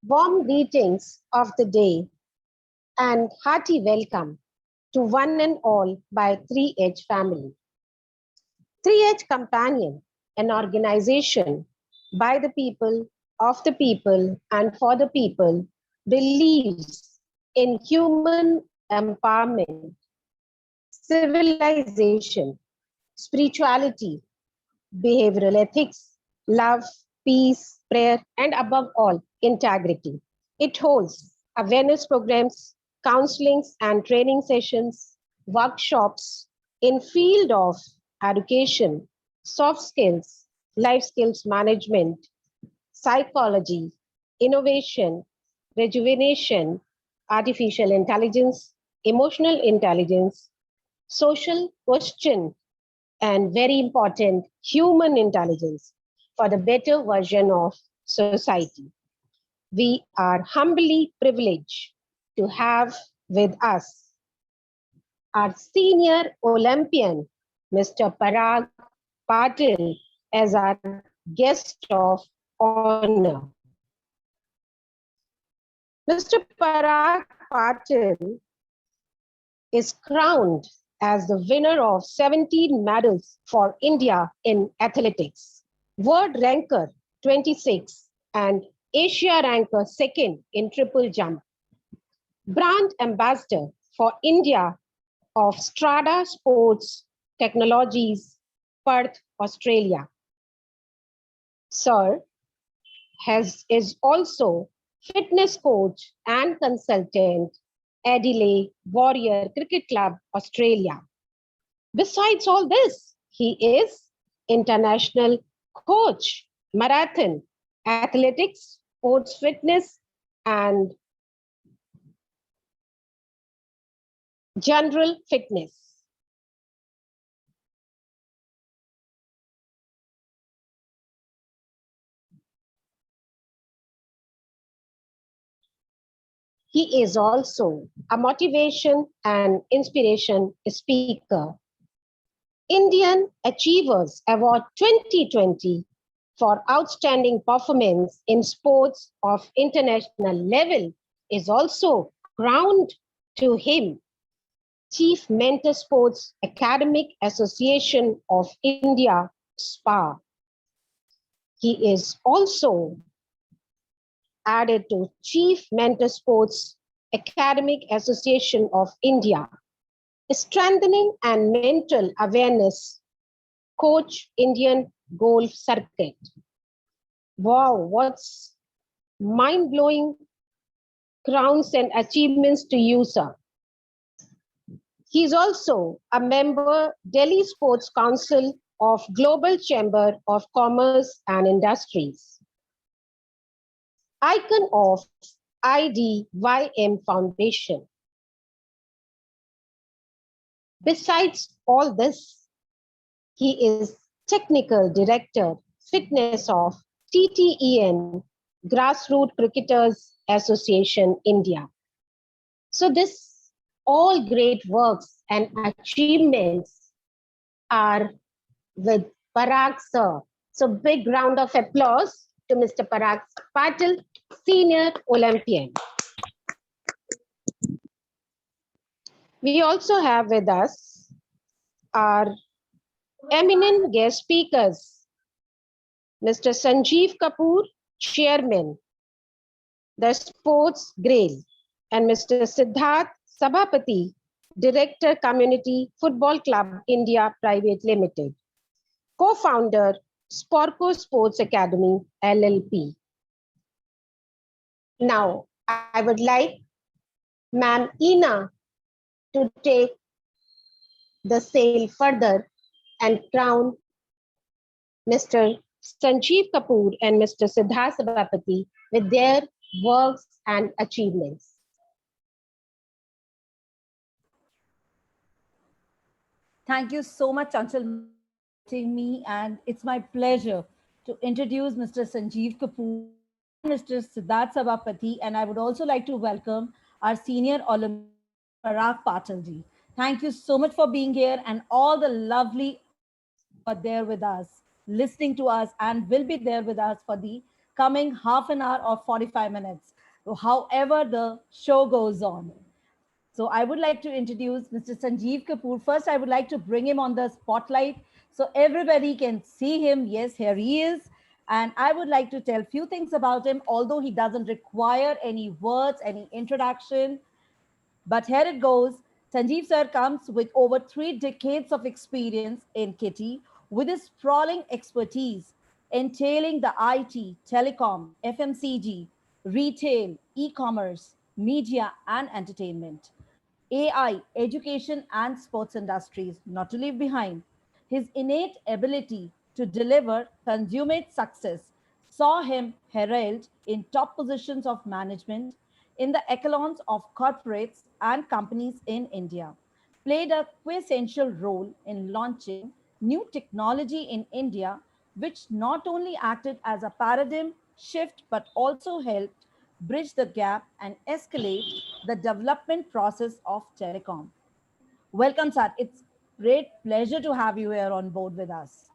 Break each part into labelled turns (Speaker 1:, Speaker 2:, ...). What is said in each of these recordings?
Speaker 1: Warm greetings of the day and hearty welcome to one and all by 3H family. 3H Companion, an organization by the people, of the people, and for the people, believes in human empowerment, civilization, spirituality, behavioral ethics, love, peace, prayer, and above all, integrity. It holds awareness programs, counselings and training sessions, workshops in field of education, soft skills, life skills management, psychology, innovation, rejuvenation, artificial intelligence, emotional intelligence, social question, and very important, human intelligence for the better version of society. We are humbly privileged to have with us our senior Olympian, Mr. Parag Patil, as our guest of honor. Mr. Parag Patil is crowned as the winner of 17 medals for India in athletics, world ranker 26 and Asia ranker 2nd in triple jump, brand ambassador for India of Strada Sports Technologies, Perth, Australia. Sir is also fitness coach and consultant, Adelaide Warrior Cricket Club, Australia. Besides all this, he is international coach, marathon, athletics, sports fitness, and general fitness. He is also a motivation and inspiration speaker. Indian Achievers Award 2020 for outstanding performance in sports of international level is also crowned to him. Chief Mentor Sports Academic Association of India, SPA. He is also added to Chief Mentor Sports Academic Association of India, strengthening and mental awareness, coach Indian Golf Circuit. Wow, what's mind-blowing crowns and achievements to you, sir. He's also a member Delhi Sports Council of Global Chamber of Commerce and Industries, icon of IDYM Foundation. Besides all this, he is Technical Director, Fitness of TTEN, Grassroots Cricketers Association, India. So this all great works and achievements are with Parag sir. So big round of applause to Mr. Parag Patil, Senior Olympian. We also have with us our eminent guest speakers, Mr. Sanjeev Kapoor, Chairman, the Sports Grail, and Mr. Siddharth Sabhapati, Director, Community Football Club India Private Limited, co-founder, Sporco Sports Academy, LLP. Now, I would like Ma'am Ina to take the sail further and crown Mr. Sanjeev Kapoor and Mr. Siddharth Sabhapati with their works and achievements.
Speaker 2: Thank you so much, Chanchal, for inviting me, and it's my pleasure to introduce Mr. Sanjeev Kapoor and Mr. Siddharth Sabhapati, and I would also like to welcome our senior Olympian Parag Patilji. Thank you so much for being here, and all the lovely are there with us, listening to us, and will be there with us for the coming half an hour or 45 minutes. however the show goes on. So I would like to introduce Mr. Sanjeev Kapoor. First, I would like to bring him on the spotlight so everybody can see him. Yes, here he is. And I would like to tell few things about him, although he doesn't require any words, any introduction. But here it goes. Sanjeev sir comes with over 3 decades of experience in Kitty with his sprawling expertise entailing the IT, telecom, FMCG, retail, e-commerce, media and entertainment. AI, education, and sports industries, not to leave behind. His innate ability to deliver consummate success saw him heralded in top positions of management in the echelons of corporates and companies in India, played a quintessential role in launching new technology in India, which not only acted as a paradigm shift but also helped bridge the gap and escalate the development process of telecom. Welcome, sir. It's great pleasure to have you here on board with us.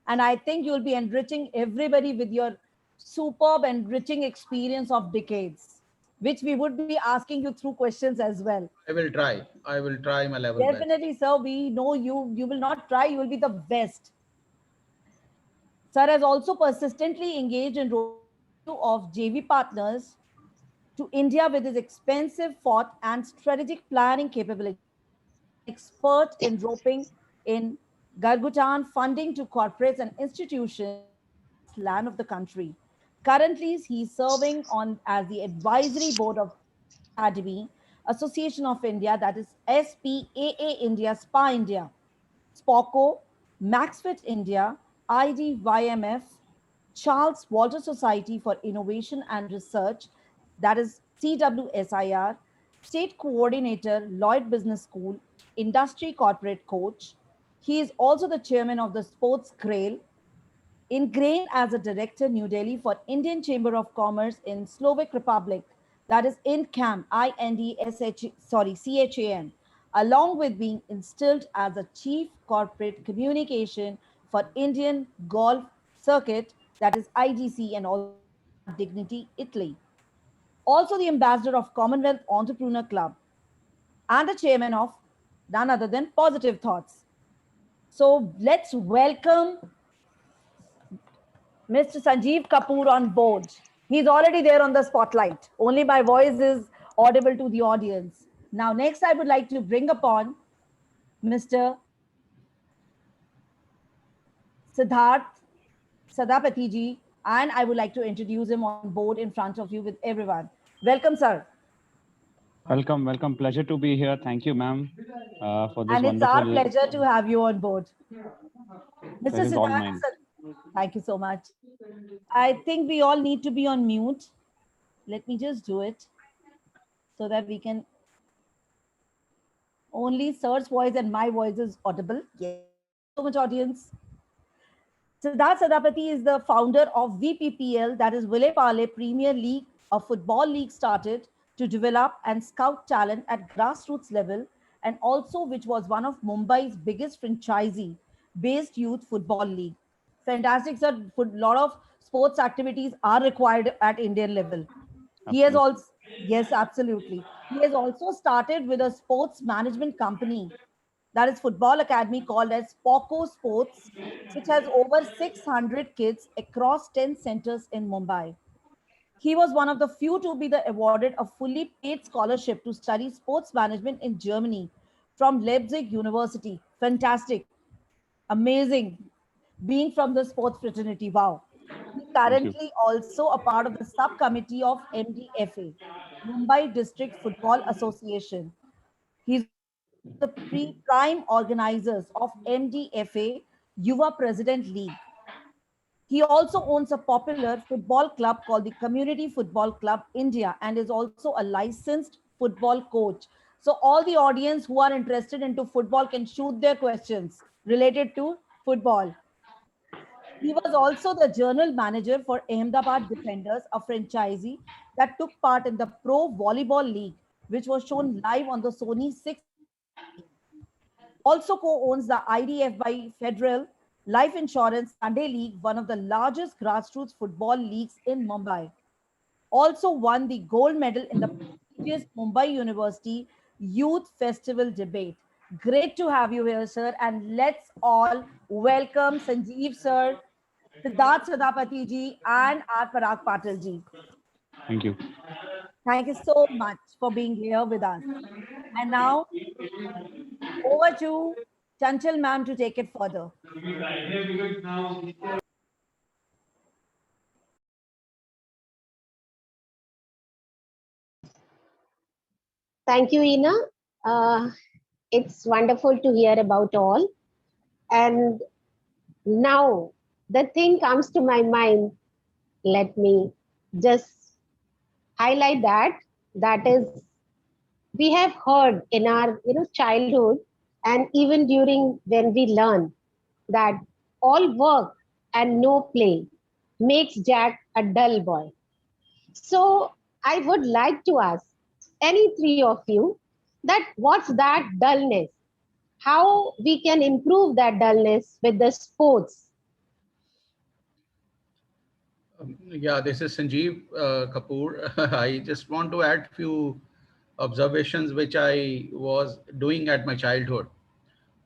Speaker 2: And I think you'll be enriching everybody with your superb enriching experience of decades, which we would be asking you through questions as well.
Speaker 3: I will try. I will try my level best.
Speaker 2: Definitely, sir. We know you. You will not try. You will be the best. Sir has also persistently engaged in of JV partners to India with his expensive thought and strategic planning capabilities, an expert in roping in Gargutan funding to corporates and institutions in the vast land of the country. Currently, he is serving on as the advisory board of Sports Academy Association of India, that is SPAA India, SPA India, SPOCO, MaxFit India, IDYMF, Charles Walter Society for Innovation and Research, that is CWSIR, State Coordinator, Lloyd Business School, Industry Corporate Coach. He is also the chairman of the Sports Grail, ingrained as a director New Delhi for Indian Chamber of Commerce in Slovak Republic, that is INCAM, CHAM, along with being installed as a chief corporate communication for Indian Golf Circuit, that is IGC, and also Art Dignity Italy. Also the ambassador of Commonwealth Entrepreneur Club and the chairman of none other than Positive Thoughts. So let's welcome Mr. Sanjeev Kapoor on board. He's already there on the spotlight. Only my voice is audible to the audience. Now, next, I would like to bring upon Mr. Siddharth Sadapati ji, and I would like to introduce him on board in front of you with everyone. Welcome, sir.
Speaker 4: Welcome, welcome. Pleasure to be here. Thank you, ma'am, for this
Speaker 2: And it's our
Speaker 4: wonderful.
Speaker 2: pleasure to have you on board. Mr.
Speaker 4: Pleasure is all
Speaker 2: Siddharth,
Speaker 4: mine.
Speaker 2: thank you so much. I think we all need to be on mute. Let me just do it so that we can only sir's voice and my voice is audible. Yes. Thank you so much, audience. Siddharth Sadapati is the founder of VPPL, that is Vile Pale Premier League, a football league started to develop and scout talent at grassroots level, and also which was one of Mumbai's biggest franchisee-based youth football league. Fantastic, sir. A lot of sports activities are required at Indian level. He has
Speaker 4: Absolutely.
Speaker 2: also, yes, absolutely. He has also started with a sports management company, that is Football Academy, called as Poco Sports, which has over 600 kids across 10 centers in Mumbai. He was one of the few to be awarded a fully paid scholarship to study sports management in Germany from Leipzig University. Fantastic. Amazing. Being from the sports fraternity. Wow. He
Speaker 4: Thank you.
Speaker 2: currently also a part of the subcommittee of MDFA, Mumbai District Football Association. He's also one of the prime organizers of MDFA Yuva President League. He also owns a popular football club called the Community Football Club India and is also a licensed football coach. So all the audience who are interested into football can shoot their questions related to football. He was also the general manager for Ahmedabad Defenders, a franchisee that took part in the Pro Volleyball League, which was shown live on the Sony 6 inch screen. Also co-owns the IDFY Federal Life Insurance Sunday League, one of the largest grassroots football leagues in Mumbai. also won the gold medal in the prestigious Mumbai University Youth Festival debate. Great to have you here, sir. And let's all welcome Sanjeev, sir, Siddharth Sadapati ji, and R. Parag Patil ji.
Speaker 4: Thank you.
Speaker 2: Thank you so much for being here with us. And now, over to Chanchal ma'am to take it further.
Speaker 1: Thank you, Ina. It's wonderful to hear about all. And now the thing comes to my mind. Let me just highlight that is, we have heard in our childhood and even during when we learn that all work and no play makes Jack a dull boy. So I would like to ask any three of you that what's that dullness? How we can improve that dullness with the sports?
Speaker 3: Yeah, this is Sanjeev Kapoor. I just want to add few observations which I was doing at my childhood.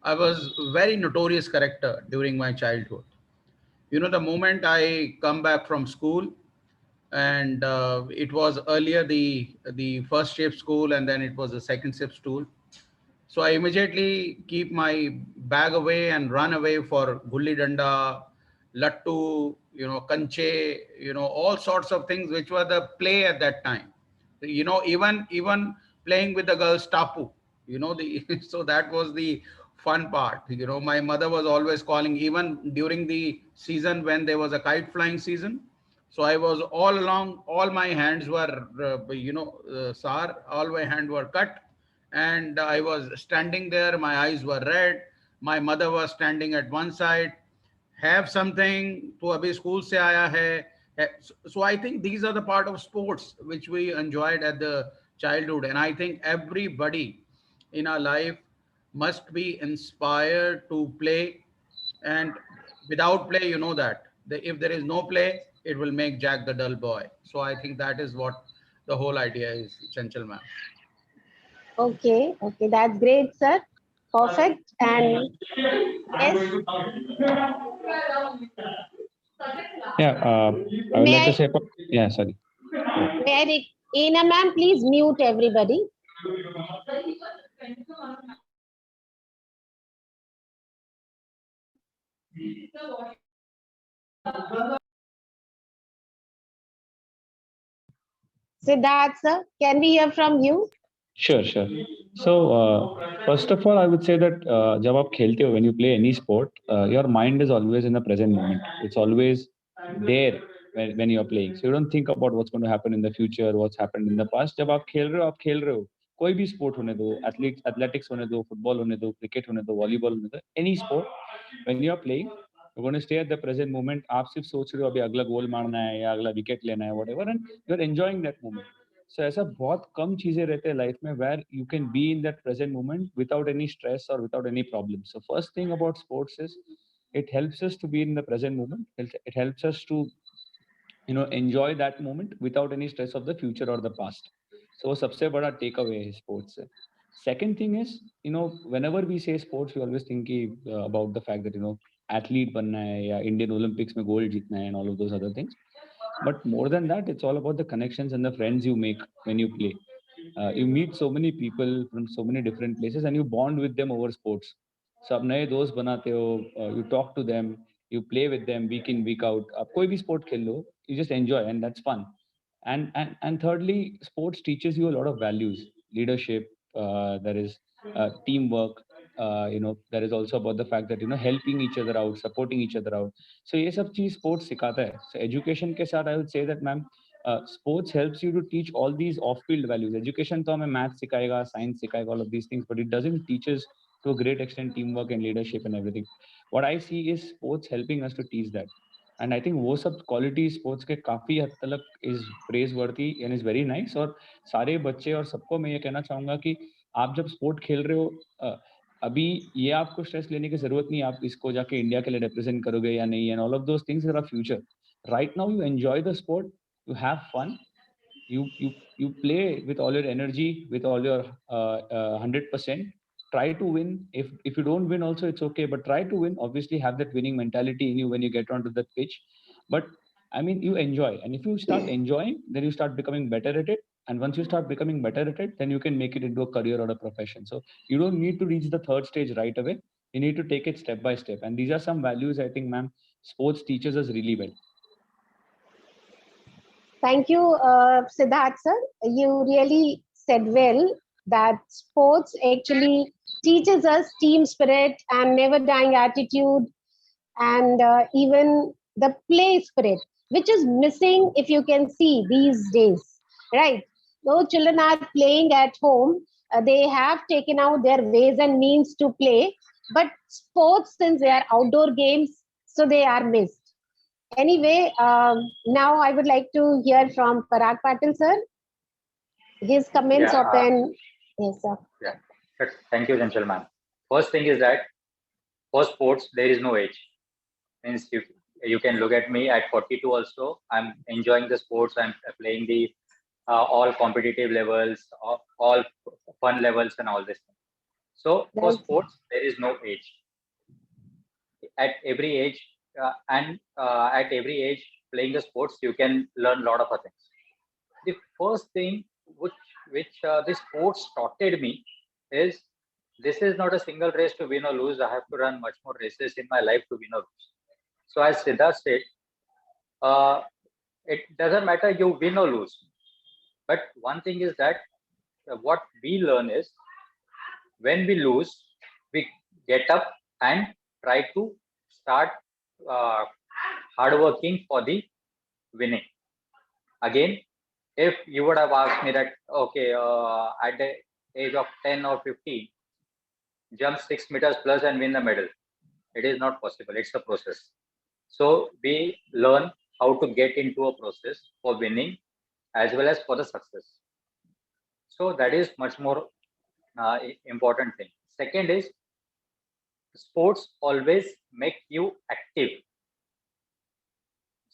Speaker 3: I was very notorious character during my childhood. You know, the moment I come back from school, and it was earlier the first shift school, and then it was the second shift school. So I immediately keep my bag away and run away for gulli danda, lattu, kanche, all sorts of things which were the play at that time. Even playing with the girls tapu, the so that was the fun part. My mother was always calling even during the season when there was a kite flying season. So I was all along, all my hands were, sar, all my hands were cut, and I was standing there. My eyes were red. My mother was standing at one side. Have something. To abhi school se aaya hai. So I think these are the part of sports which we enjoyed at the childhood, and I think everybody in our life must be inspired to play. And without play, you know that if there is no play, it will make Jack the dull boy. So I think that is what the whole idea is, Chanchal ma'am.
Speaker 1: Okay, that's great, sir. Perfect. And yes,
Speaker 4: Yeah, I would
Speaker 1: may
Speaker 4: like to
Speaker 1: I,
Speaker 4: say, yeah, sorry.
Speaker 1: Ina ma'am, please mute everybody. Siddharth, sir, can we hear from you?
Speaker 4: Sure, sure. So, first of all, I would say that जब आप खेलते हो, when you play any sport, your mind is always in the present moment. It's always there when you're playing. So you don't think about what's going to happen in the future, what's happened in the past. जब आप खेल रहे हो, आप खेल रहे हो. कोई भी sport होने दो, athletics होने दो, football होने दो, cricket होने दो, volleyball होने दो, any sport, when you're playing, you're going to stay at the present moment. आप सिर्फ सोच रहे हो अभी अगला गोल मारना है या अगला विकेट लेना है, whatever, and you're enjoying that moment. So ऐसा बहुत कम चीजें रहते हैं लाइफ में where you can be in that present moment without any stress or without any problem. So first thing about sports is it helps us to be in the present moment. It helps us to enjoy that moment without any stress of the future or the past. So वो सबसे बड़ा take away है sports से. Second thing is, whenever we say sports, we always think about the fact that athlete बनना है या Indian Olympics में gold जीतना है and all of those other things. But more than that, it's all about the connections and the friends you make when you play. You meet so many people from so many different places and you bond with them over sports. So आप नए दोस्त बनाते हो, you talk to them, you play with them week in week out. आप कोई भी sport खेल लो, you just enjoy and that's fun. And thirdly, sports teaches you a lot of values, leadership. There is teamwork. There is also about the fact that helping each other out, supporting each other out. So ये सब चीज sports सिखाता है. So education के साथ I would say that ma'am, sports helps you to teach all these off-field values. Education तो हमें math सिखाएगा, science सिखाएगा, all of these things, but it doesn't teach us to a great extent teamwork and leadership and everything. What I see is sports helping us to teach that. And I think वो सब quality sports के काफी हद तक is praiseworthy and is very nice. और सारे बच्चे और सबको मैं ये कहना चाहूंगा कि आप जब sport खेल रहे हो, अभी ये आपको स्ट्रेस लेने की जरूरत नहीं, आप इसको जाके इंडिया के लिए रिप्रेजेंट करोगे या नहीं, and all of those things are future. Right now you enjoy the sport, you have fun, you play with all your energy, with all your 100%. Try to win. If you don't win also, it's okay, but try to win. Obviously have that winning mentality in you when you get onto the pitch. But I mean, you enjoy, and if you start enjoying, then you start becoming better at it. And once you start becoming better at it, then you can make it into a career or a profession. So you don't need to reach the third stage right away. You need to take it step by step. And these are some values I think, ma'am, sports teaches us really well.
Speaker 1: Thank you, Siddharth sir. You really said well that sports actually teaches us team spirit and never dying attitude, and even the play spirit, which is missing if you can see these days, right? Though children are playing at home, they have taken out their ways and means to play, but sports, since they are outdoor games, so they are missed. Anyway, now I would like to hear from Parag Patil sir, his comments
Speaker 5: Yeah,
Speaker 1: upon. Yes, sir.
Speaker 5: yeah. Thank you, gentlemen. First thing is that for sports, there is no age. Means you can look at me at 42 also. I'm enjoying the sports. I'm playing the all competitive levels, all fun levels, and all this. So for
Speaker 1: Right.
Speaker 5: sports, there is no age. At every age, at every age, playing the sports, you can learn a lot of things. The first thing which this sports started me is this is not a single race to win or lose. I have to run much more races in my life to win or lose. So as Siddharth said, it doesn't matter you win or lose. But one thing is that what we learn is when we lose, we get up and try to start hard working for the winning. Again, if you would have asked me that, okay, at the age of 10 or 15, jump 6 meters plus and win the medal. It is not possible. It's a process. So we learn how to get into a process for winning as well as for the success. So that is much more important thing. Second is sports always make you active.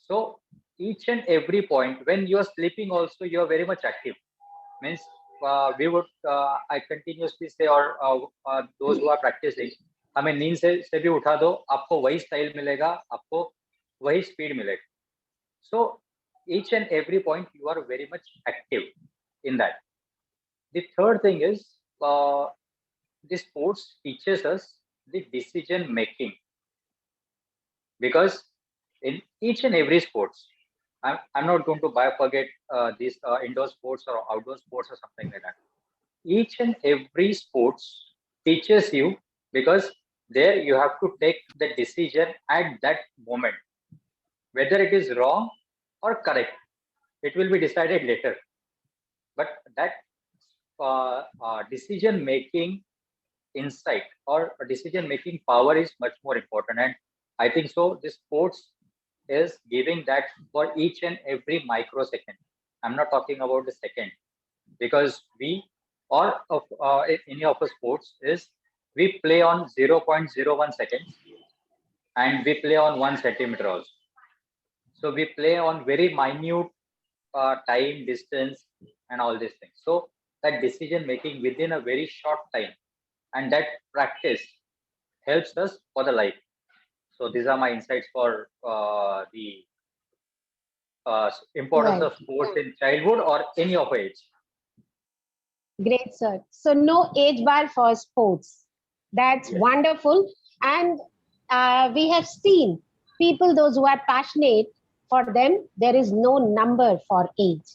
Speaker 5: So each and every point when you are sleeping also you are very much active. Means we would I continuously say or those who are practicing, हमें नींद से भी उठा दो, आपको वही style मिलेगा, आपको वही स्पीड मिलेगा. So each and every point you are very much active in that. The third thing is the sports teaches us the decision making, because in each and every sports, I'm not going to bifurcate these indoor sports or outdoor sports or something like that. Each and every sports teaches you, because there you have to take the decision at that moment. Whether it is wrong or correct, it will be decided later. But that decision making insight or decision making power is much more important. And I think so this sports is giving that for each and every microsecond. I'm not talking about the second, because we or of any of the sports is we play on 0.01 seconds and we play on 1 centimeter also. So we play on very minute time, distance, and all these things. So that decision making within a very short time, and that practice helps us for the life. So these are my insights for the importance of sports in childhood or any of age.
Speaker 1: Great, sir. So no age bar for sports. That's wonderful. And we have seen people, those who are passionate, for them, there is no number for age.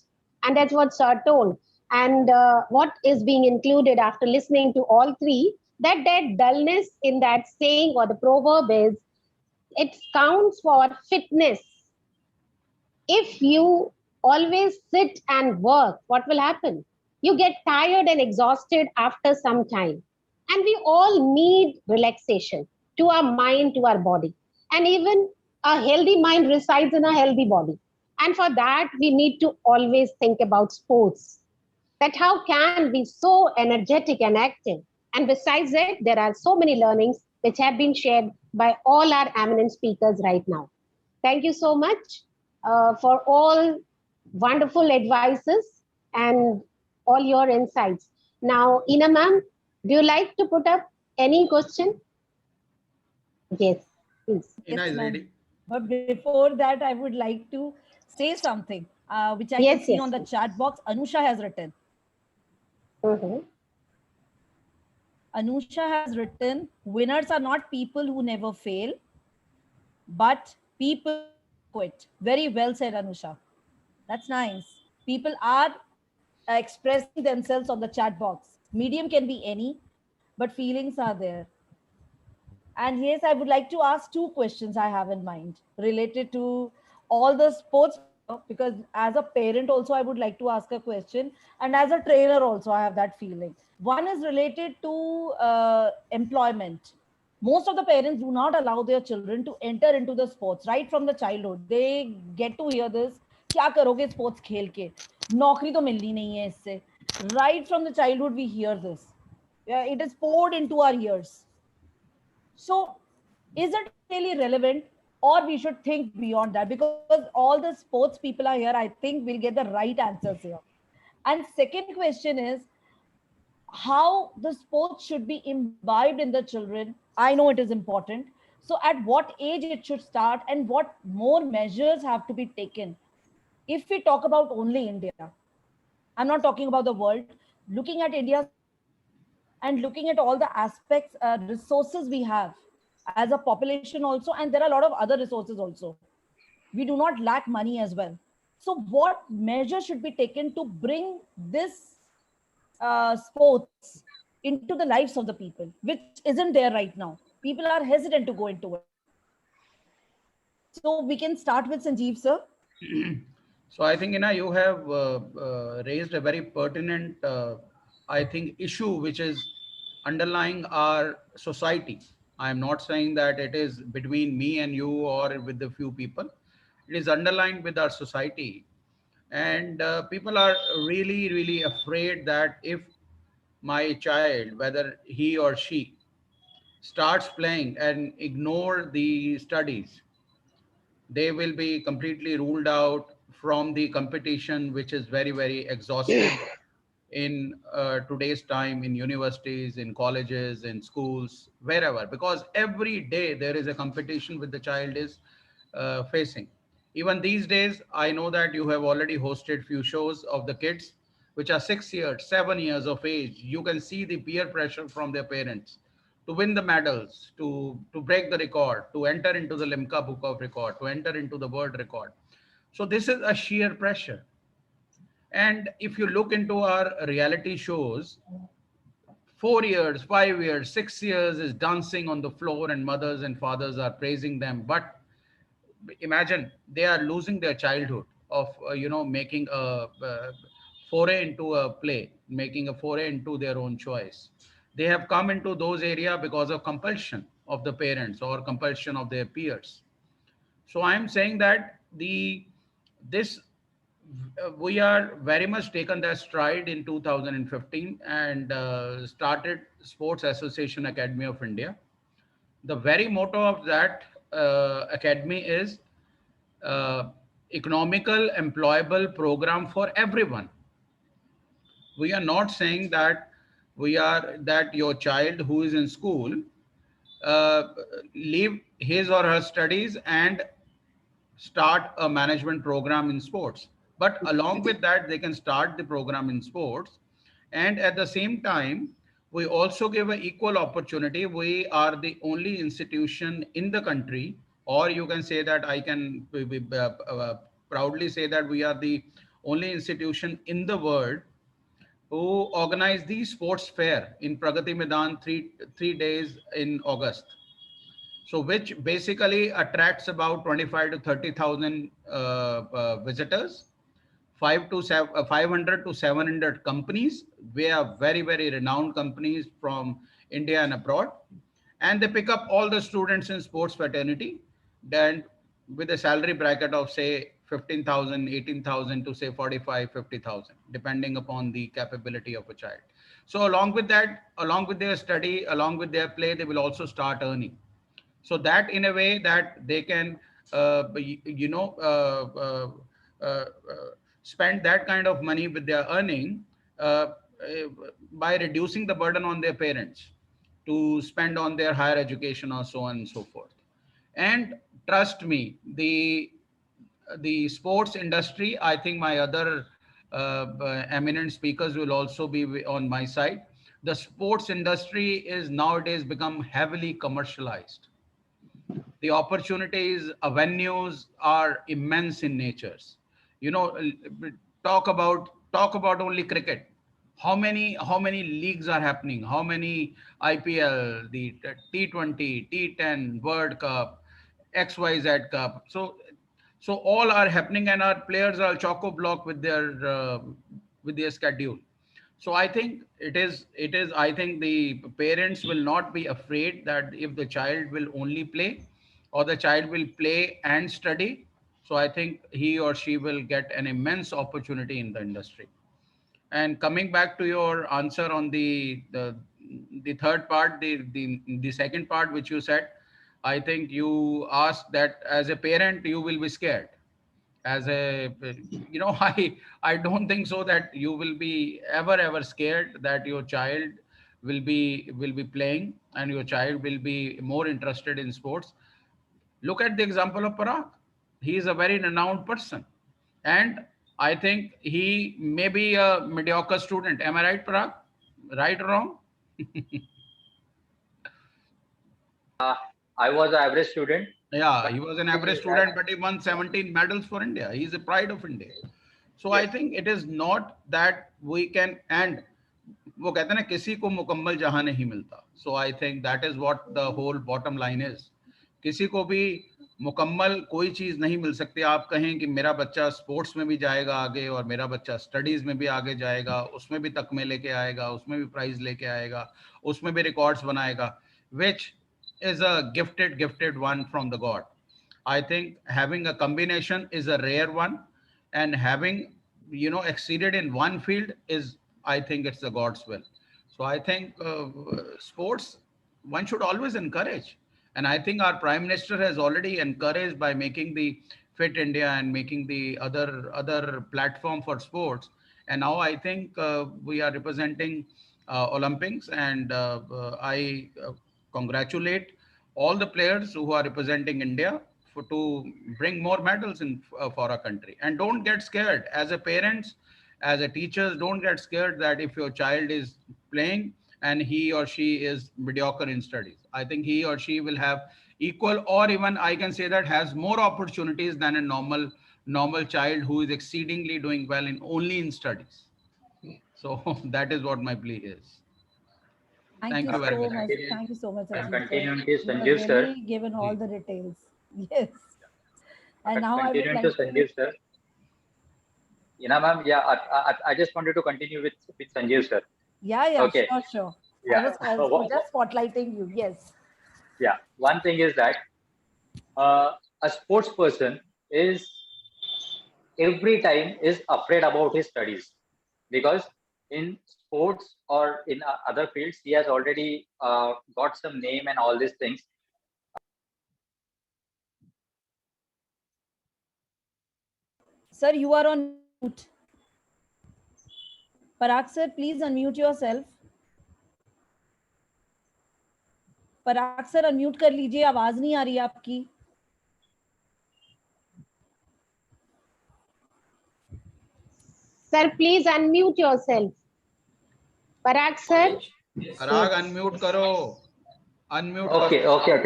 Speaker 1: And that's what sir told. And what is being included after listening to all three, that dullness in that saying or the proverb is, it counts for fitness. If you always sit and work, what will happen? You get tired and exhausted after some time. And we all need relaxation to our mind, to our body. And even a healthy mind resides in a healthy body. And for that, we need to always think about sports. That how can be so energetic and active. And besides that, there are so many learnings which have been shared by all our eminent speakers right now. Thank you so much for all wonderful advices and all your insights. Now, Ina ma'am, do you like to put up any question? Yes, please.
Speaker 3: Ina
Speaker 2: Yes,
Speaker 3: is
Speaker 2: ma'am.
Speaker 3: ready.
Speaker 2: But before that, I would like to say something, which I can
Speaker 1: Yes,
Speaker 2: see
Speaker 1: yes.
Speaker 2: on the chat box. Anusha has written.
Speaker 1: Mhm.
Speaker 2: Anusha has written, winners are not people who never fail, but people quit. Very well said, Anusha. That's nice. People are expressing themselves on the chat box. Medium can be any, but feelings are there. And yes, I would like to ask two questions I have in mind related to all the sports, because as a parent also I would like to ask a question, and as a trainer also I have that feeling. One is related to employment. Most of the parents do not allow their children to enter into the sports right from the childhood. They get to hear this, क्या करोगे sports खेल के, नौकरी तो मिलनी नहीं है इससे. Right from the childhood we hear this. Yeah, it is poured into our ears. So, is it really relevant, or we should think beyond that? Because all the sports people are here, I think we'll get the right answers here. And second question is how the sports should be imbibed in the children. I know it is important. So, at what age it should start, and what more measures have to be taken? If we talk about only India, I'm not talking about the world. Looking at India's and looking at all the aspects, resources we have as a population also, and there are a lot of other resources also. We do not lack money as well. So, what measures should be taken to bring this sports into the lives of the people, which isn't there right now? People are hesitant to go into it. So, we can start with Sanjeev, sir.
Speaker 3: So I think, Ina, you have raised a very pertinent, I think, issue which is underlying our society. I am not saying that it is between me and you or with the few people. It is underlined with our society. And people are really, really afraid that if my child, whether he or she, starts playing and ignore the studies, they will be completely ruled out from the competition, which is very, very exhaustive in today's time, in universities, in colleges, in schools, wherever, because every day there is a competition with the child is facing. Even these days, I know that you have already hosted few shows of the kids which are 6 years, 7 years of age. You can see the peer pressure from their parents to win the medals, to break the record, to enter into the Limca Book of Record, to enter into the world record. So this is a sheer pressure. And if you look into our reality shows, 4 years, 5 years, 6 years is dancing on the floor, and mothers and fathers are praising them. But imagine they are losing their childhood of making a foray into a play, making a foray into their own choice. They have come into those area because of compulsion of the parents or compulsion of their peers. So I am saying that the this we are very much taken that stride in 2015 and started Sports Association Academy of India. The very motto of that academy is uh, economical employable program for everyone. We are not saying that we are that your child who is in school uh, leave his or her studies and start a management program in sports. But along with that, they can start the program in sports. And at the same time, we also give an equal opportunity. We are the only institution in the country, or you can say that I can proudly say that we are the only institution in the world who organize the sports fair in Pragati Maidan 3 days in August. So which basically attracts about 25 to 30,000 visitors, 500 to 700 companies. We are very, very renowned companies from India and abroad. And they pick up all the students in sports fraternity, then with a salary bracket of say 15,000, 18,000 to say 45, 50,000, depending upon the capability of a child. So along with that, along with their study, along with their play, they will also start earning, so that in a way that they can uh, you know uh, uh, uh, spend that kind of money with their earning uh, by reducing the burden on their parents to spend on their higher education or so on and so forth. And trust me, the sports industry, I think my other eminent speakers will also be on my side. The sports industry is nowadays become heavily commercialized. The opportunities, avenues are immense in natures. You know, talk about only cricket. How many leagues are happening? How many IPL, the T20, T10, World Cup, XYZ Cup. So all are happening, and our players are choco block with their schedule. So I think it is I think the parents will not be afraid that if the child will only play, or the child will play and study. So I think he or she will get an immense opportunity in the industry. And coming back to your answer on the third part, the second part which you said, I think you asked that as a parent you will be scared. As a, I don't think so that you will be ever scared that your child will be playing and your child will be more interested in sports. Look at the example of Parag. He is a very renowned person, and I think he may be a mediocre student. Am I right, Parag? Right or wrong?
Speaker 5: I was an average student,
Speaker 3: Yeah,
Speaker 5: but
Speaker 3: he was an
Speaker 5: thing
Speaker 3: average
Speaker 5: is that,
Speaker 3: student, but he won 17 medals for India. He is a pride of India. So I
Speaker 5: yes,
Speaker 3: think it is not that we can, and वो कहते हैं ना किसी को मुकम्मल जहां नहीं मिलता. So I think that is what the whole bottom line is. किसी को भी मुकम्मल कोई चीज नहीं मिल सकती. आप कहें कि मेरा बच्चा स्पोर्ट्स में भी जाएगा आगे और मेरा बच्चा स्टडीज में भी आगे जाएगा, उसमें भी तकमे लेके आएगा, उसमें भी प्राइज लेके आएगा, उसमें भी रिकॉर्ड्स बनाएगा, which is a gifted one from the God. I think having a combination is a rare one, and having exceeded in one field is, I think it's the God's will. So I think sports one should always encourage, and I think our Prime Minister has already encouraged by making the Fit India and making the other platform for sports. And now I think we are representing Olympics, and I congratulate all the players who are representing India to bring more medals in for our country. And don't get scared as a parents, as a teachers. Don't get scared that if your child is playing and he or she is mediocre in studies. I think he or she will have equal, or even I can say that has more opportunities than a normal child who is exceedingly doing well in only in studies. So that is what my plea is.
Speaker 2: Thank
Speaker 3: Thank
Speaker 2: you
Speaker 3: you very
Speaker 2: so
Speaker 3: much.
Speaker 2: much. Thank you so much, Sanjeev sir.
Speaker 5: continuing to
Speaker 2: You have
Speaker 5: Sanjeev sir,
Speaker 2: really given all the details. Yes. And now I would
Speaker 5: continuing to
Speaker 2: like to.
Speaker 5: Sanjeev sir, ma'am, yeah, I just wanted to continue with Sanjeev sir.
Speaker 2: Yeah,
Speaker 5: Okay,
Speaker 2: sure.
Speaker 5: yeah.
Speaker 2: I was just spotlighting you. Yes.
Speaker 5: Yeah, one thing is that a sports person is every time is afraid about his studies, because in sports or in other fields he has already got some name and all these things.
Speaker 2: Sir, you are on mute. Parag sir, please unmute yourself. Parag sir unmute कर लीजिए, आवाज नहीं आ रही है आपकी.
Speaker 1: Sir, please unmute yourself. Parag sir.
Speaker 3: Parag unmute करो. Unmute
Speaker 5: Okay,
Speaker 3: करो.
Speaker 5: okay.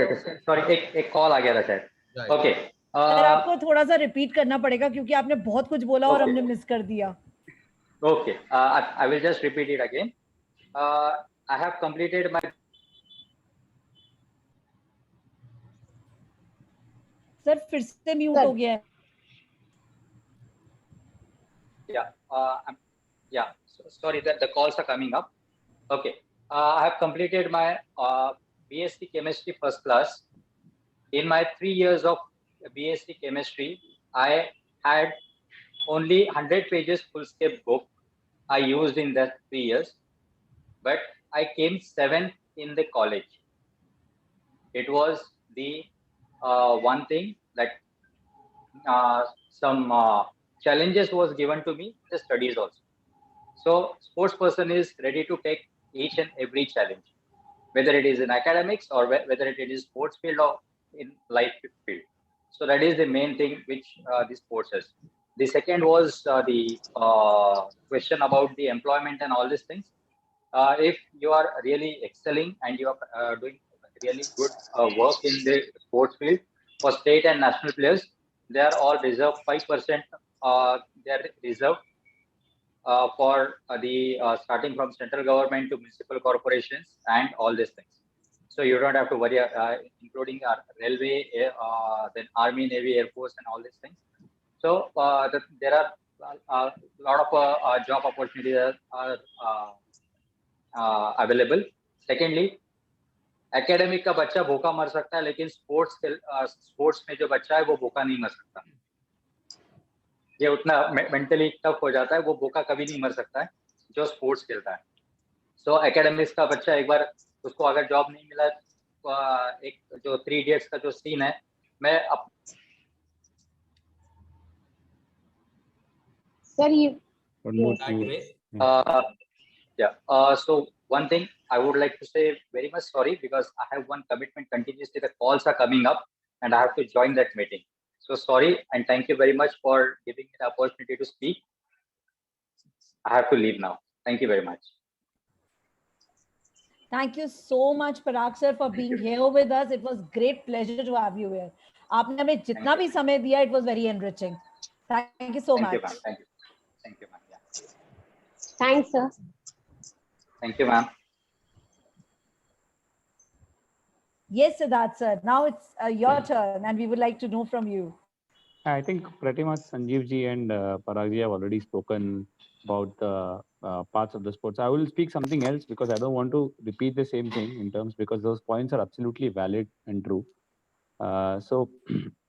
Speaker 5: Sorry, एक कॉल आ गया था शायद.
Speaker 3: Right.
Speaker 5: Okay.
Speaker 2: सर आपको थोड़ा सा रिपीट करना पड़ेगा क्योंकि आपने बहुत कुछ बोला और
Speaker 5: Okay.
Speaker 2: हमने मिस कर दिया.
Speaker 5: Okay, I will just repeat it again. I have completed my.
Speaker 2: Sir फिर से म्यूट हो गया है.
Speaker 5: Yeah. Sorry that the calls are coming up. Okay. I have completed my BSc Chemistry first class. In my 3 years of BSc Chemistry, I had only 100 pages full-scale book I used in that 3 years, but I came 7th in the college. It was the one thing that some challenges was given to me, the studies also. So sports person is ready to take each and every challenge, whether it is in academics or whether it is sports field or in life field. So that is the main thing which the sports is. The second was the question about the employment and all these things. If you are really excelling and you are doing really good work in the sports field for state and national players, they are all reserved 5%. They are reserved for the starting from central government to municipal corporations and all these things. So you don't have to worry, including our railway, then army, navy, air force, and all these things. So there are a lot of job opportunities are available. Secondly, academic का बच्चा भूखा मर सकता है, लेकिन sports में जो बच्चा है वो भूखा नहीं मर सकता. ये उतना मेंटली टफ हो जाता है, वो भूखा कभी नहीं मर सकता है जो स्पोर्ट्स खेलता है. सो एकेडमिक्स का बच्चा एक बार उसको अगर जॉब नहीं मिला, एक जो 3 इडियट्स का जो सीन है, मैं
Speaker 1: Sir, you,
Speaker 4: One more
Speaker 1: yes.
Speaker 4: thing.
Speaker 5: So one thing I would like to say very much sorry, because I have one commitment continuously. The calls are coming up and I have to join that meeting. So sorry, and thank you very much for giving me the opportunity to speak. I have to leave now. Thank you very much.
Speaker 2: Thank you so much, Parag sir, for being here with us. It was great pleasure to have you here. आपने हमें जितना भी समय दिया, it was very enriching. Thank you so
Speaker 5: Thank
Speaker 2: much.
Speaker 5: you, ma'am. Thank you. Thank you, ma'am. Yeah.
Speaker 1: Thanks, sir.
Speaker 5: Thank you, ma'am.
Speaker 2: Yes, Siddharth sir. Now it's your turn, and we would like to know from you.
Speaker 4: I think pretty much Sanjeev ji and Parag ji have already spoken about the parts of the sports. I will speak something else because I don't want to repeat the same thing in terms, because those points are absolutely valid and true. So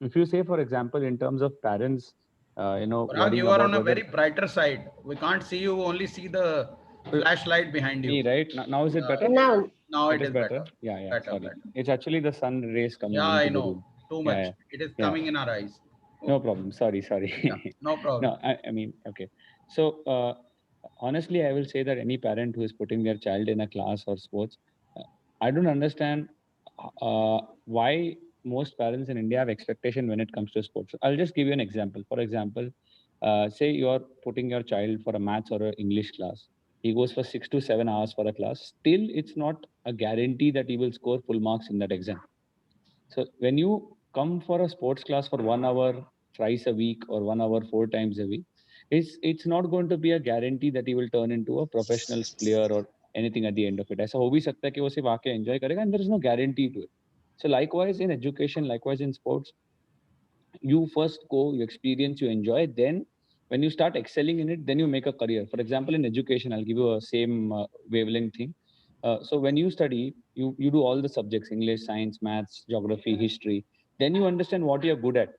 Speaker 4: if you say, for example, in terms of parents,
Speaker 3: Parag,
Speaker 4: worrying
Speaker 3: you are
Speaker 4: about
Speaker 3: on a
Speaker 4: whether
Speaker 3: very brighter side. We can't see you, only see the flashlight behind you.
Speaker 4: me, right? Now is it better?
Speaker 1: Now,
Speaker 3: Now
Speaker 4: It is better.
Speaker 3: better.
Speaker 4: Yeah,
Speaker 3: Better,
Speaker 4: sorry.
Speaker 3: better.
Speaker 4: It's actually the sun rays coming
Speaker 3: Yeah,
Speaker 4: into
Speaker 3: I
Speaker 4: the
Speaker 3: know.
Speaker 4: room.
Speaker 3: Too
Speaker 4: Yeah,
Speaker 3: much.
Speaker 4: yeah.
Speaker 3: It is
Speaker 4: Yeah.
Speaker 3: coming in our eyes.
Speaker 4: No problem. Sorry.
Speaker 3: Yeah, no problem.
Speaker 4: No, I mean, okay. So honestly, I will say that any parent who is putting their child in a class or sports, I don't understand why most parents in India have expectation when it comes to sports. I'll just give you an example. For example, say you are putting your child for a maths or an English class. He goes for 6 to 7 hours for a class. Still, it's not a guarantee that he will score full marks in that exam. So when you come for a sports class for 1 hour thrice a week or 1 hour 4 times a week, it's not going to be a guarantee that he will turn into a professional player or anything at the end of it. ऐसा हो भी सकता है कि वो सिर्फ आके enjoy करेगा, and there is no guarantee to it. So likewise in education, likewise in sports, you first go, you experience, you enjoy, then when you start excelling in it, then you make a career. For example, in education, I'll give you a same wavelength thing. So when you study, you do all the subjects: English, science, maths, geography, history. Then you understand what you're good at,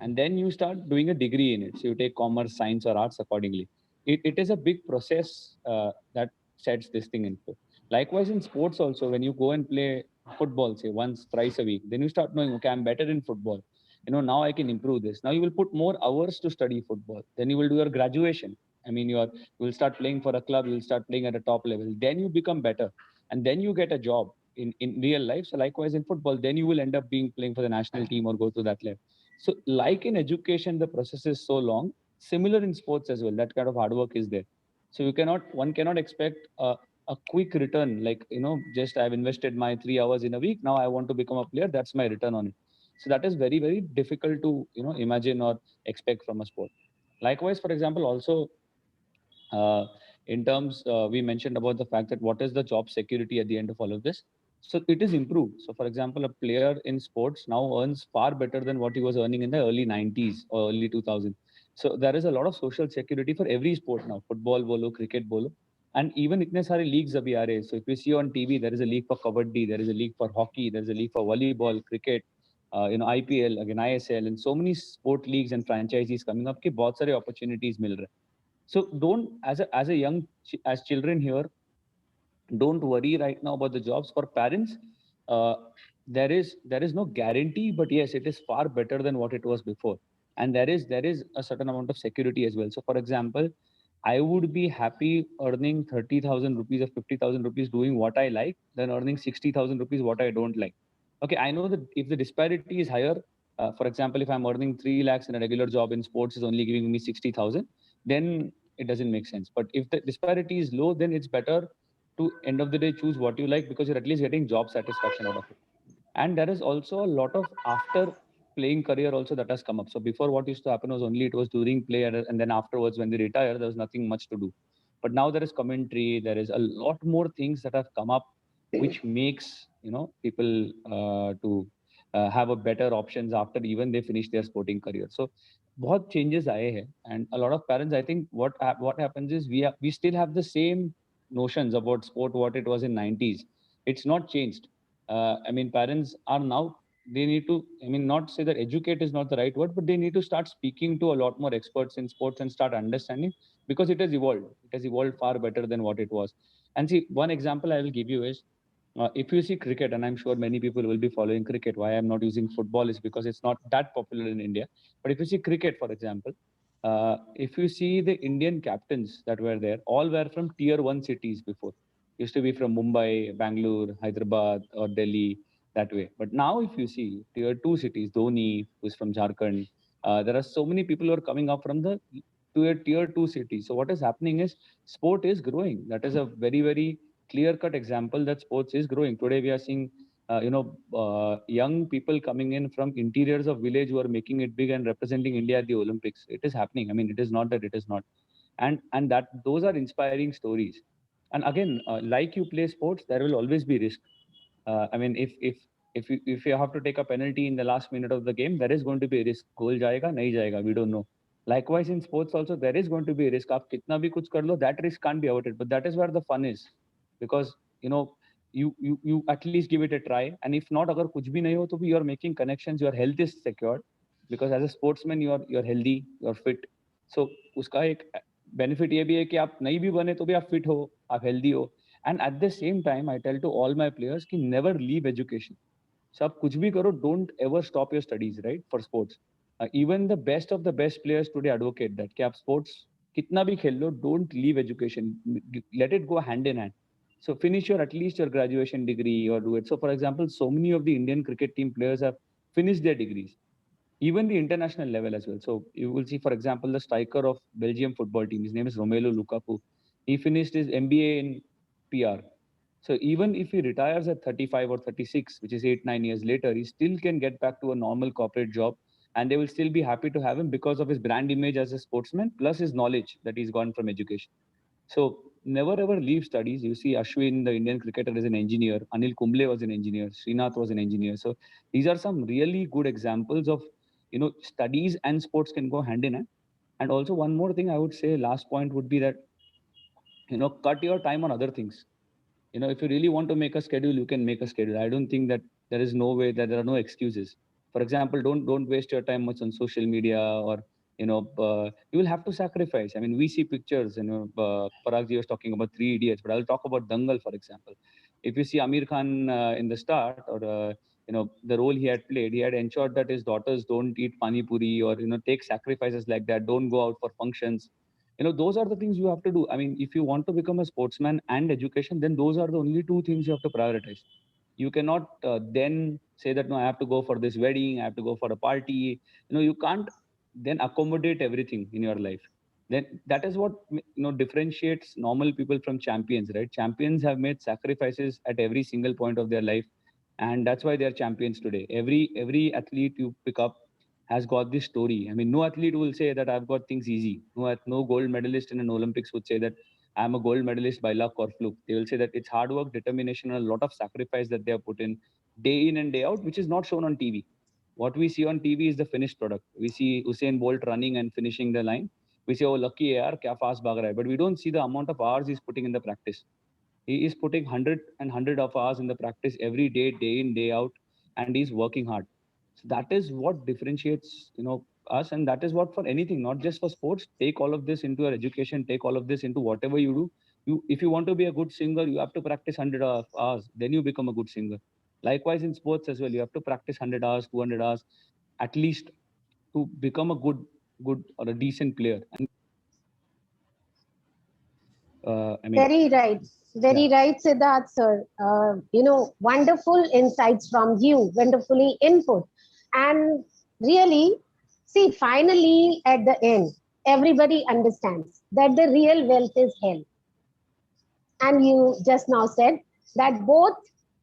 Speaker 4: and then you start doing a degree in it. So you take commerce, science, or arts accordingly. It is a big process that sets this thing into. Likewise in sports also, when you go and play football, say once, thrice a week, then you start knowing, okay, I'm better in football. Now I can improve this. Now you will put more hours to study football. Then you will do your graduation. I mean, you will start playing for a club. You will start playing at a top level. Then you become better, and then you get a job in real life. So likewise in football, then you will end up being playing for the national team or go to that level. So like in education, the process is so long. Similar in sports as well. That kind of hard work is there. So one cannot expect a quick return. Like just I've invested my 3 hours in a week. Now I want to become a player. That's my return on it. So that is very, very difficult to imagine or expect from a sport. Likewise, for example, also in terms we mentioned about the fact that what is the job security at the end of all of this. So it is improved. So for example, a player in sports now earns far better than what he was earning in the early 90s or early 2000s. So there is a lot of social security for every sport now: football bolo, cricket bolo, and even itne sare leagues abhi aa rahe. So if you see on TV, there is a league for kabaddi, there is a league for hockey, there is a league for volleyball, cricket, IPL, again ISL, and so many sport leagues and franchises coming up कि बहुत सारे opportunities मिल रहे. So don't, as a young, as children here, don't worry right now about the jobs. For parents, there is no guarantee, but yes, it is far better than what it was before. and there is a certain amount of security as well. So for example, I would be happy earning 30,000 rupees or 50,000 rupees doing what I like than earning 60,000 rupees what I don't like. Okay, I know that if the disparity is higher, for example, if I'm earning 3 lakhs in a regular job in sports is only giving me 60,000, then it doesn't make sense. But if the disparity is low, then it's better to end of the day choose what you like, because you're at least getting job satisfaction out of it. And there is also a lot of after playing career also that has come up. So before, what used to happen was only it was during play, and then afterwards when they retire there was nothing much to do. But now there is commentary, there is a lot more things that have come up which makes people to have a better options after even they finish their sporting career. So बहुत changes आए हैं, and a lot of parents, I think what happens is we still have the same notions about sport what it was in 90s. It's not changed. I mean, parents are now, they need to, I mean, not say that educate is not the right word, but they need to start speaking to a lot more experts in sports and start understanding, because it has evolved. It has evolved far better than what it was. And see, one example I will give you is, if you see cricket, and I'm sure many people will be following cricket. Why I'm not using football is because it's not that popular in India. But if you see cricket, for example, if you see the Indian captains that were there, all were from tier one cities before. Used to be from Mumbai, Bangalore, Hyderabad, or Delhi, that way. But now, if you see tier two cities, Dhoni, who's from Jharkhand, there are so many people who are coming up from the tier two cities. So what is happening is sport is growing. That is a very, very clear cut example that sports is growing. Today we are seeing young people coming in from interiors of village who are making it big and representing India at the Olympics. It is happening. I mean, it is not that it is not, and that those are inspiring stories. And again, like you play sports, there will always be risk. I mean, if you have to take a penalty in the last minute of the game, there is going to be a risk. Goal jayega, nahi jayega, we don't know. Likewise, in sports also, there is going to be a risk. आप कितना भी कुछ कर लो, that risk can't be avoided. But that is where the fun is, because you at least give it a try. And if not, अगर कुछ भी नहीं हो, तो भी you are making connections. Your health is secured, because as a sportsman, you're healthy, you're fit. So उसका एक benefit ये भी है कि आप नहीं भी बने तो भी आप fit हो, आप healthy हो. And at the same time, I tell to all my players कि never leave education. So आप कुछ भी करो, don't ever stop your studies, right? For sports. Even the best of the best players today advocate that कि आप sports कितना भी खेल लो, don't leave education. Let it go hand in hand. So finish your at least your graduation degree or do it. So for example, so many of the Indian cricket team players have finished their degrees, even the international level as well. So you will see, for example, the striker of Belgium football team, his name is Romelu Lukaku. He finished his MBA in PR. So even if he retires at 35 or 36, which is 8, 9 years later, he still can get back to a normal corporate job, and they will still be happy to have him because of his brand image as a sportsman, plus his knowledge that he's gotten from education. So never ever leave studies. You see, Ashwin, the Indian cricketer, is an engineer. Anil Kumble was an engineer. Srinath was an engineer. So these are some really good examples of, studies and sports can go hand in hand. And also one more thing I would say, last point would be that, cut your time on other things. If you really want to make a schedule, you can make a schedule. I don't think that there is no way that there are no excuses. For example, don't waste your time much on social media, or you will have to sacrifice. I mean, we see pictures. Paragji was talking about Three Idiots, but I'll talk about Dangal, for example. If you see Amir Khan in the start, or the role he had played, he had ensured that his daughters don't eat pani puri, or take sacrifices like that, don't go out for functions. Those are the things you have to do. I mean, if you want to become a sportsman and education, then those are the only two things you have to prioritize. You cannot then say that, no, I have to go for this wedding, I have to go for a party. You can't then accommodate everything in your life. Then that is what differentiates normal people from champions, right? Champions have made sacrifices at every single point of their life, and that's why they are champions today. Every athlete you pick up has got this story. I mean, no athlete will say that I've got things easy. No gold medalist in an Olympics would say that I'm a gold medalist by luck or fluke. They will say that it's hard work, determination, and a lot of sacrifice that they have put in and day out, which is not shown on TV. What we see on TV is the finished product. We see Usain Bolt running and finishing the line. We say, oh, lucky yaar, kya fast bhag raha hai. But we don't see the amount of hours he's putting in the practice. He is putting 100 of hours in the practice every day in, day out, and he's working hard. So that is what differentiates, us, and that is what for anything, not just for sports. Take all of this into your education. Take all of this into whatever you do. If you want to be a good singer, you have to practice 100 hours. Then you become a good singer. Likewise in sports as well, you have to practice 100 hours, 200 hours, at least to become a good or a decent player. And I mean,
Speaker 1: Very right. Very right, Siddharth, sir. Wonderful insights from you, wonderfully input. And really, see, finally, at the end, everybody understands that the real wealth is health. And you just now said that both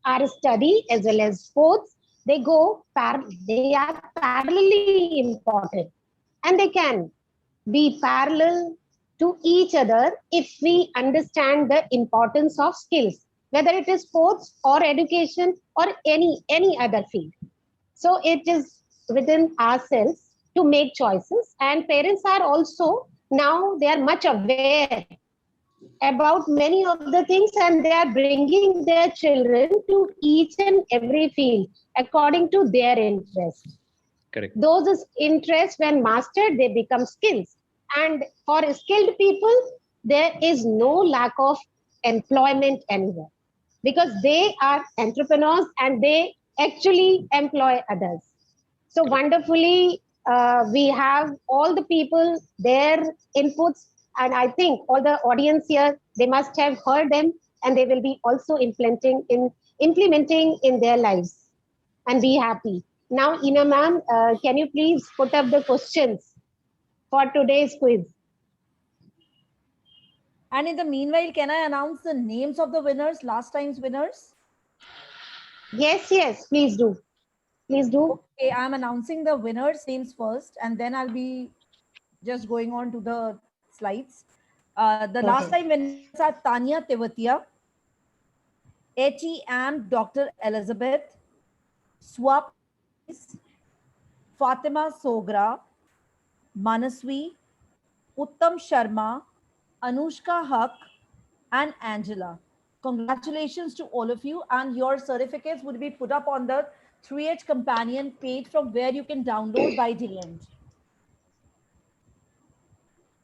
Speaker 1: are study as well as sports. They are parallelly important, and they can be parallel to each other if we understand the importance of skills, whether it is sports or education or any other field. So it is within ourselves to make choices, and parents are also now they are much aware about many of the things, and they are bringing their children to each and every field according to their interest.
Speaker 4: correct.
Speaker 1: Those interests, when mastered, they become skills. And for skilled people, there is no lack of employment anywhere because they are entrepreneurs and they actually employ others. So wonderfully, we have all the people, their inputs, and I think all the audience here, they must have heard them, and they will be also implementing in their lives and be happy. Now, Ina ma'am, can you please put up the questions for today's quiz?
Speaker 2: And in the meanwhile, can I announce the names of the winners, last time's winners?
Speaker 1: Yes, please do. Please do.
Speaker 2: Okay, I'm announcing the winners' names first, and then I'll be just going on to the slides. The last time winners are Tanya Tewatia, HEM Dr. Elizabeth, Swap, Fatima Sogra, Manaswi, Uttam Sharma, Anushka Haq, and Angela. Congratulations to all of you, and your certificates would be put up on the 3H Companion page from where you can download by the end.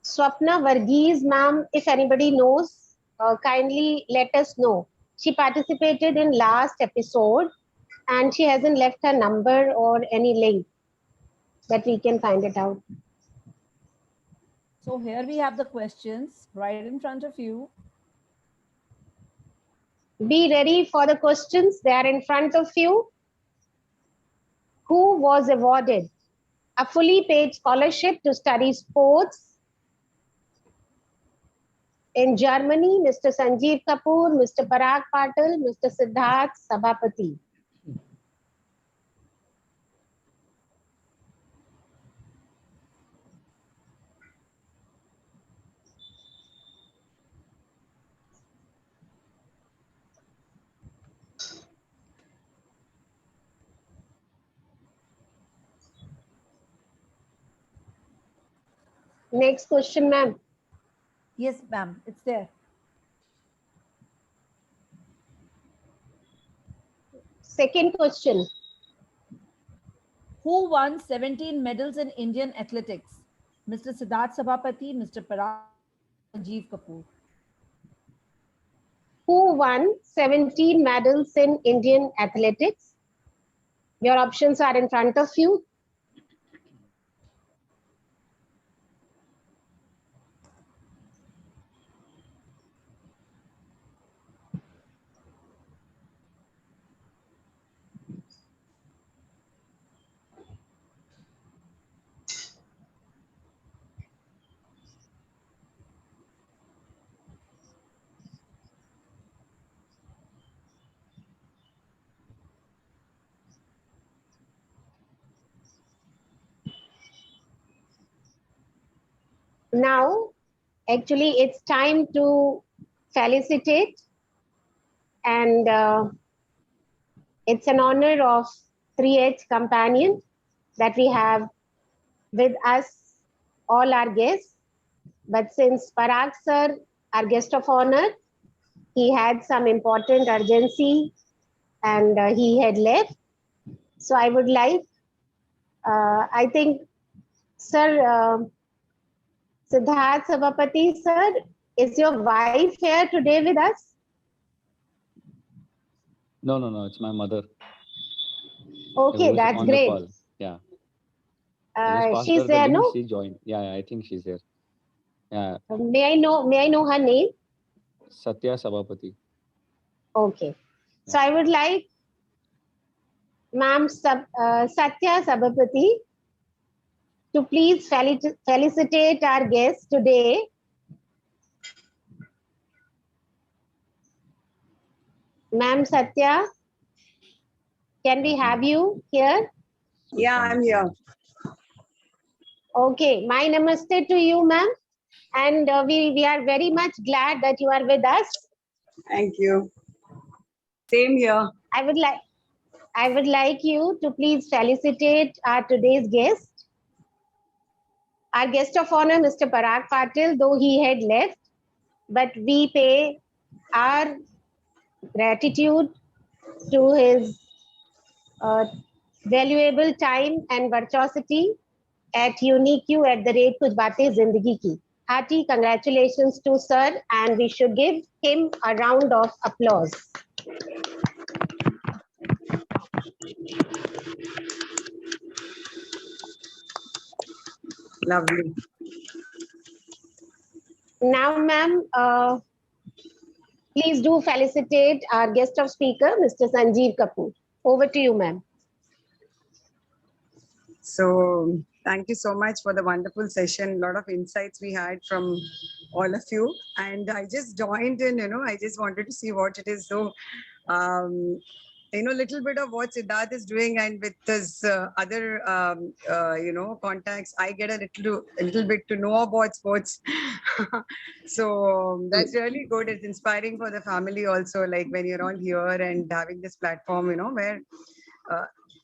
Speaker 1: Swapna Varghese ma'am, if anybody knows, kindly let us know. She participated in last episode and she hasn't left her number or any link that we can find it out.
Speaker 2: So here we have the questions right in front of you.
Speaker 1: Be ready for the questions. They are in front of you. Who was awarded a fully paid scholarship to study sports in Germany? Mr. Sanjeev Kapoor, Mr. Parag Patil, Mr. Siddharth Sabapati. Next question, ma'am.
Speaker 2: Yes, ma'am, it's there.
Speaker 1: Second question.
Speaker 2: Who won 17 medals in Indian athletics? Mr. Siddharth Sabapati, Mr. Parag, Sanjeev Kapoor.
Speaker 1: Who won 17 medals in Indian athletics? Your options are in front of you. Now, actually, it's time to felicitate, and it's an honor of 3H Companion that we have with us all our guests. But since Parag sir, our guest of honor, he had some important urgency and he had left. So I would like, I think, sir, Siddharth Sabapati sir, is your wife here today with us?
Speaker 4: No, it's my mother.
Speaker 1: Okay,
Speaker 4: Who's
Speaker 1: that's
Speaker 4: on the
Speaker 1: great.
Speaker 4: call. Yeah. I just passed
Speaker 1: She's
Speaker 4: her the
Speaker 1: there,
Speaker 4: link.
Speaker 1: no?
Speaker 4: She joined. Yeah, I think she's there. Yeah,
Speaker 1: May I know her name?
Speaker 4: Satya Sabapati.
Speaker 1: Okay. So I would like Ma'am Satya Sabapati to please felicitate our guest today. Ma'am Satya, can we have you here?
Speaker 6: Yeah, I'm here.
Speaker 1: Okay, my namaste to you, ma'am. And we are very much glad that you are with us.
Speaker 6: Thank you. Same here.
Speaker 1: I would like you to please felicitate our today's guest. Our guest of honor, Mr. Parag Patil, though he had left, but we pay our gratitude to his valuable time and virtuosity at UniQ at the rate Kuch Baatein Zindagi Ki. Hearty congratulations to sir, and we should give him a round of applause.
Speaker 6: Lovely.
Speaker 1: Now, ma'am, please do felicitate our guest of speaker, Mr. Sanjeev Kapoor. Over to you, ma'am.
Speaker 6: So thank you so much for the wonderful session. A lot of insights we had from all of you. And I just joined in, I just wanted to see what it is. So, little bit of what Siddharth is doing, and with his other, contacts, I get a little bit to know about sports. So that's really good. It's inspiring for the family also, like when you're all here and having this platform, where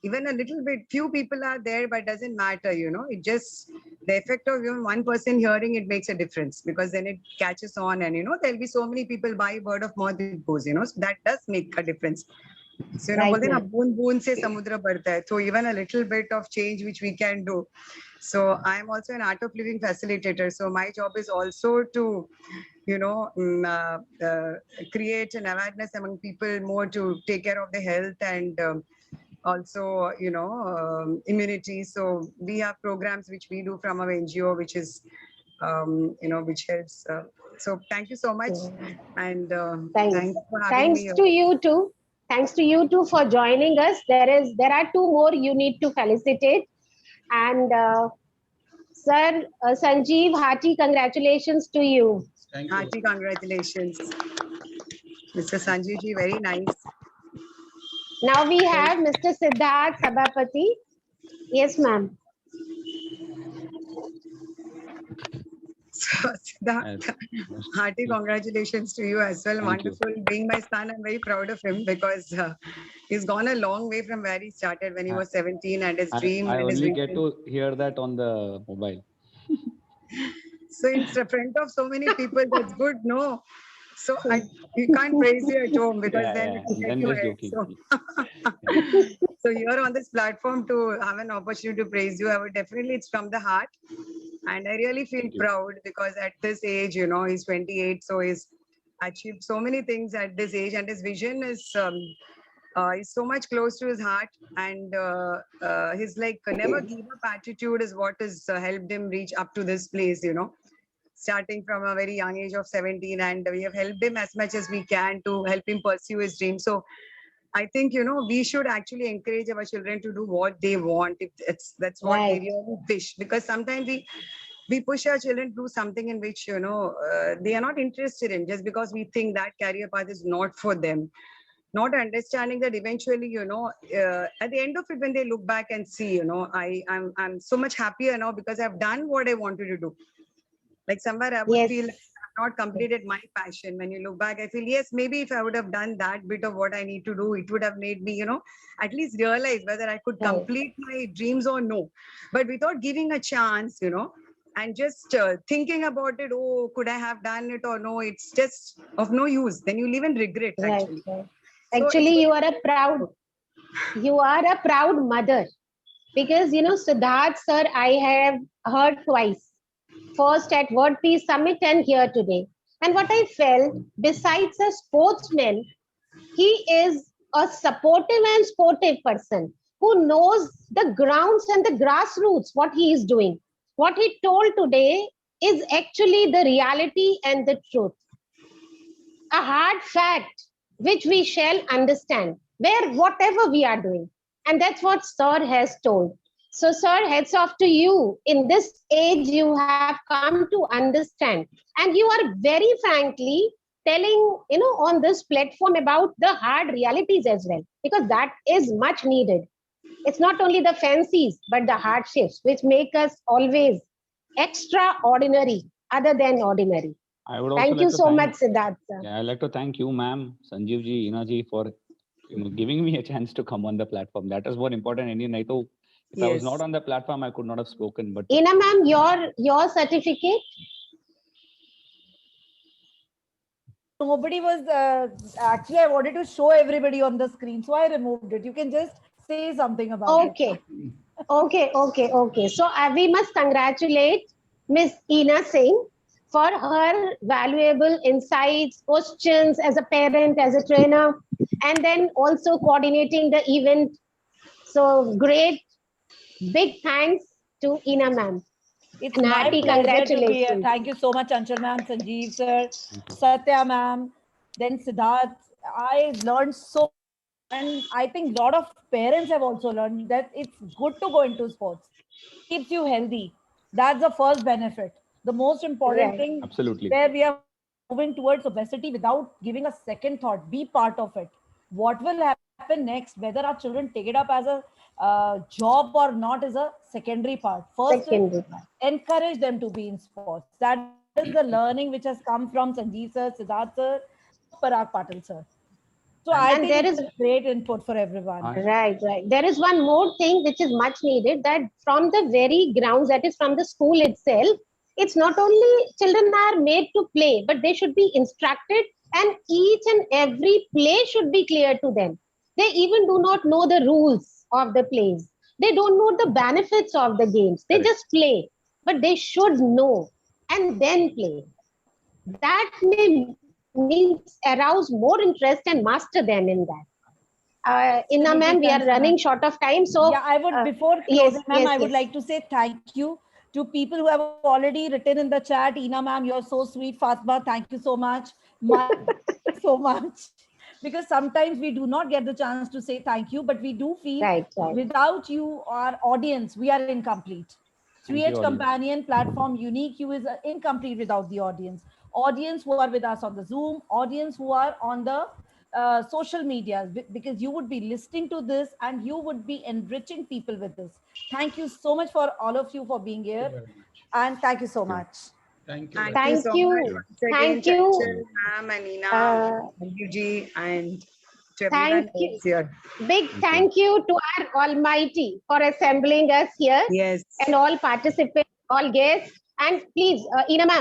Speaker 6: even a little bit, few people are there, but doesn't matter, it just, the effect of even one person hearing it makes a difference, because then it catches on, and, there'll be so many people by word of mouth it goes, so that does make a difference. So,
Speaker 1: Right,
Speaker 6: बोलते हैं ना,
Speaker 1: ma'am.
Speaker 6: बूंद बूंद से समुद्र बढ़ता है. So even a little bit of change which we can do. So I'm also an art of living facilitator. So my job is also to, create an awareness among people more to take care of their health, and also, immunity. So we have programs which we do from our NGO, which is, which helps. So thank you so much, and
Speaker 1: Thanks.
Speaker 6: thanks for having me
Speaker 1: Thanks
Speaker 6: here.
Speaker 1: to you too. Thanks to you too for joining us. There are two more you need to felicitate. And sir, Sanjeev, hearty congratulations to you.
Speaker 3: Thank you.
Speaker 6: Hearty congratulations, Mr. Sanjeev ji. Very nice.
Speaker 1: Now we have Mr. Siddharth Sabapati. Yes, ma'am.
Speaker 6: So, Siddharth, hearty congratulations to you as well.
Speaker 4: Thank you.
Speaker 6: Wonderful. Being my son, I'm very proud of him, because he's gone a long way from where he started when he was 17, and his dream
Speaker 4: I
Speaker 6: and his
Speaker 4: only get
Speaker 6: vision.
Speaker 4: to hear that on the mobile.
Speaker 6: So in front of so many people, that's good, no? So you can't praise you at home, because
Speaker 4: Yeah,
Speaker 6: then
Speaker 4: yeah.
Speaker 6: it will get
Speaker 4: Then
Speaker 6: you
Speaker 4: just
Speaker 6: ahead.
Speaker 4: joking.
Speaker 6: So here on this platform to have an opportunity to praise you, I would definitely, it's from the heart. And I really feel
Speaker 4: Thank you.
Speaker 6: proud, because at this age, he's 28, so he's achieved so many things at this age, and his vision is so much close to his heart, and his like never give up attitude is what has helped him reach up to this place, starting from a very young age of 17, and we have helped him as much as we can to help him pursue his dream. So I think, we should actually encourage our children to do what they want, if that's what they
Speaker 1: Right.
Speaker 6: really wish, because sometimes we push our children to do something in which, they are not interested in, just because we think that career path is not for them. Not understanding that eventually, at the end of it, when they look back and see, I'm so much happier now, because I've done what I wanted to do. Like somewhere I would
Speaker 1: Yes.
Speaker 6: feel I've not completed my passion. When you look back, I feel, yes, maybe if I would have done that bit of what I need to do, it would have made me, at least realize whether I could
Speaker 1: Right.
Speaker 6: complete my dreams or no. But without giving a chance, and just thinking about it, oh, could I have done it or no, it's just of no use. Then you live in regret,
Speaker 1: Right.
Speaker 6: actually.
Speaker 1: Right.
Speaker 6: So
Speaker 1: Actually,
Speaker 6: it's
Speaker 1: you are a proud mother, because Siddharth sir, I have heard twice. First at Word Peace Summit and here today. And what I felt, besides a sportsman, he is a supportive and sportive person. who knows the grounds and the grassroots, what he is doing. What he told today is actually the reality and the truth. A hard fact which we shall understand where whatever we are doing. And that's what Sir has told. So, sir, heads off to you. In this age, you have come to understand. And you are very frankly telling, on this platform about the hard realities as well, because that is much needed. It's not only the fancies, but the hardships, which make us always extraordinary, other than ordinary.
Speaker 4: I would also
Speaker 1: Thank
Speaker 4: like
Speaker 1: you
Speaker 4: to
Speaker 1: so
Speaker 4: thank-
Speaker 1: much, Siddharth, sir.
Speaker 4: Yeah, I'd like to thank you, ma'am, Sanjeev ji, Ina ji, for giving me a chance to come on the platform. That is more important. Indian Naito. If I was
Speaker 6: Yes.
Speaker 4: not on the platform, I could not have spoken. But
Speaker 1: Ina ma'am, your certificate.
Speaker 2: Nobody was actually, I wanted to show everybody on the screen, so I removed it. You can just say something about it.
Speaker 1: Okay. So we must congratulate Miss Ina Singh for her valuable insights, questions as a parent, as a trainer, and then also coordinating the event. So great. Big thanks to Ina ma'am.
Speaker 2: It's
Speaker 1: And
Speaker 2: my
Speaker 1: hearty
Speaker 2: pleasure to be here.
Speaker 1: congratulations.
Speaker 2: Thank you so much, Anshul ma'am, Sanjeev sir, Satya ma'am, then Siddharth. I learned so, and I think a lot of parents have also learned that it's good to go into sports. Keeps you healthy. That's the first benefit. The most important
Speaker 1: Right.
Speaker 2: thing
Speaker 4: absolutely.
Speaker 2: where we are moving towards obesity without giving a second thought. Be part of it. What will happen next, whether our children take it up as a job or not, is a secondary part. First is
Speaker 1: Secondary part.
Speaker 2: encourage them to be in sports. That is the learning which has come from Sanjeev sir, Siddharth sir, Parag Patil sir. So I
Speaker 1: And
Speaker 2: think
Speaker 1: there
Speaker 2: it's
Speaker 1: is
Speaker 2: a great input for everyone.
Speaker 1: Right. There is one more thing which is much needed, that from the very grounds, that is from the school itself, it's not only children are made to play, but they should be instructed, and each and every play should be clear to them. They even do not know the rules of the plays. They don't know the benefits of the games. They
Speaker 4: Correct.
Speaker 1: just play, but they should know and then play. That may means arouse more interest and master them in that. Inna ma'am, we are
Speaker 2: Thanks,
Speaker 1: running
Speaker 2: ma'am.
Speaker 1: short of time. So,
Speaker 2: Yeah, I would, before
Speaker 1: yes,
Speaker 2: closing, ma'am,
Speaker 1: yes,
Speaker 2: I would
Speaker 1: yes.
Speaker 2: like to say thank you to people who have already written in the chat. Ina ma'am, you're so sweet. Fatma, thank you so much. So much. Because sometimes we do not get the chance to say thank you, but we do feel
Speaker 1: Right.
Speaker 2: without you, our audience, we are incomplete.
Speaker 4: Thank
Speaker 2: 3H
Speaker 4: you all.
Speaker 2: Companion platform, Unique You is incomplete without the audience. Audience who are with us on the Zoom, audience who are on the social media, because you would be listening to this and you would be enriching people with this. Thank you so much for all of you for being
Speaker 3: Thank you
Speaker 2: here,
Speaker 3: very much.
Speaker 2: and thank you so much.
Speaker 3: Thank you.
Speaker 6: Thank
Speaker 3: very
Speaker 6: you
Speaker 3: much.
Speaker 6: so
Speaker 1: Thank
Speaker 6: much
Speaker 1: you.
Speaker 6: once again,
Speaker 1: Thank you.
Speaker 6: Chanchal, ma'am, and Ina,
Speaker 1: Uh,
Speaker 6: Sanjeevji, and to everyone
Speaker 1: Thank you.
Speaker 6: who's here.
Speaker 1: Big thank you to our Almighty for assembling us here,
Speaker 6: Yes.
Speaker 1: and all participants, all guests. And please, Ina ma'am,